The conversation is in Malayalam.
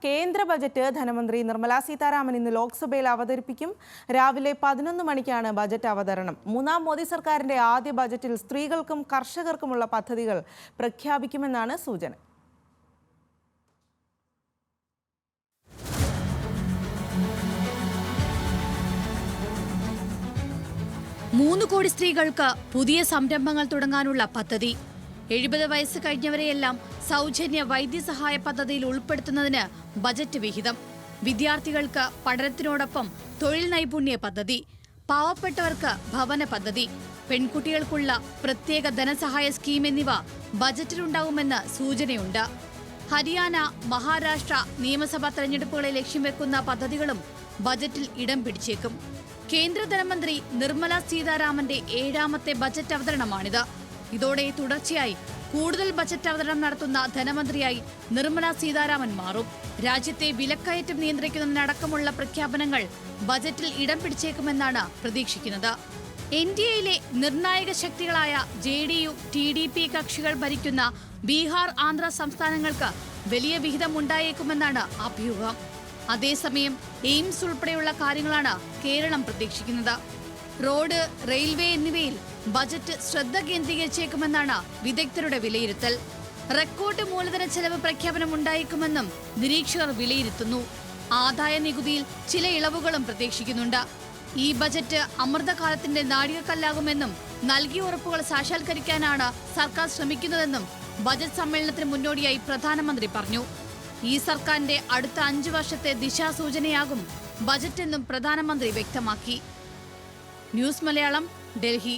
കേന്ദ്ര ബജറ്റ് ധനമന്ത്രി നിർമ്മലാ സീതാരാമൻ ഇന്ന് ലോക്സഭയിൽ അവതരിപ്പിക്കും. രാവിലെ 11 മണിക്കാണ് ബജറ്റ് അവതരണം. മൂന്നാം മോദി സർക്കാരിന്റെ ആദ്യ ബജറ്റിൽ സ്ത്രീകൾക്കും കർഷകർക്കുമുള്ള പദ്ധതികൾ പ്രഖ്യാപിക്കുമെന്നാണ് സൂചന. മൂന്ന് കോടി സ്ത്രീകൾക്ക് പുതിയ സംരംഭങ്ങൾ തുടങ്ങാനുള്ള പദ്ധതി. 70 വയസ്സ് കഴിഞ്ഞവരെയെല്ലാം സൗജന്യ വൈദ്യസഹായ പദ്ധതിയിൽ ഉൾപ്പെടുത്തുന്നതിന് ബജറ്റ് വിഹിതം. വിദ്യാർത്ഥികൾക്ക് പഠനത്തിനോടൊപ്പം തൊഴിൽ നൈപുണ്യ പദ്ധതി, പാവപ്പെട്ടവർക്ക് ഭവന പദ്ധതി, പെൺകുട്ടികൾക്കുള്ള പ്രത്യേക ധനസഹായ സ്കീം എന്നിവ ബജറ്റിലുണ്ടാകുമെന്ന് സൂചനയുണ്ട്. ഹരിയാന, മഹാരാഷ്ട്ര നിയമസഭാ തെരഞ്ഞെടുപ്പുകളെ ലക്ഷ്യം വെക്കുന്ന പദ്ധതികളും ബജറ്റിൽ ഇടം പിടിച്ചേക്കും. കേന്ദ്ര ധനമന്ത്രി നിർമ്മലാ സീതാരാമന്റെ 7ാമത്തെ ബജറ്റ് അവതരണമാണിത്. ഇതോടെ തുടർച്ചയായി കൂടുതൽ ബജറ്റ് അവതരണം നടത്തുന്ന ധനമന്ത്രിയായി നിർമ്മലാ സീതാരാമൻ മാറും. രാജ്യത്തെ വിലക്കയറ്റം നിയന്ത്രിക്കുന്നതിനടക്കമുള്ള പ്രഖ്യാപനങ്ങൾ ബജറ്റിൽ ഇടം പിടിച്ചേക്കുമെന്നാണ് പ്രതീക്ഷിക്കുന്നത്. NDAയിലെ നിർണായക ശക്തികളായ JDU, TDP കക്ഷികൾ ഭരിക്കുന്ന ബീഹാർ, ആന്ധ്ര സംസ്ഥാനങ്ങൾക്ക് വലിയ വിഹിതം ഉണ്ടായേക്കുമെന്നാണ് അഭ്യൂഹം. അതേസമയം എയിംസ് ഉൾപ്പെടെയുള്ള കാര്യങ്ങളാണ് കേരളം പ്രതീക്ഷിക്കുന്നത്. റോഡ്, റെയിൽവേ എന്നിവയിൽ ബജറ്റ് ശ്രദ്ധ കേന്ദ്രീകരിച്ചേക്കുമെന്നാണ് വിദഗ്ധരുടെ വിലയിരുത്തൽ. റെക്കോർഡ് മൂലധന ചെലവ് പ്രഖ്യാപനം ഉണ്ടായേക്കുമെന്നും നിരീക്ഷകർ വിലയിരുത്തുന്നു. ആദായ നികുതിയിൽ ചില ഇളവുകളും പ്രതീക്ഷിക്കുന്നുണ്ട്. ഈ ബജറ്റ് അമൃതകാലത്തിന്റെ നാഴികക്കല്ലാകുമെന്നും നൽകിയ ഉറപ്പുകൾ സാക്ഷാത്കരിക്കാനാണ് സർക്കാർ ശ്രമിക്കുന്നതെന്നും ബജറ്റ് സമ്മേളനത്തിന് മുന്നോടിയായി പ്രധാനമന്ത്രി പറഞ്ഞു. ഈ സർക്കാരിന്റെ അടുത്ത 5 വർഷത്തെ ദിശാസൂചനയാകും ബജറ്റെന്നും പ്രധാനമന്ത്രി വ്യക്തമാക്കി. ന്യൂസ് മലയാളം, ഡൽഹി.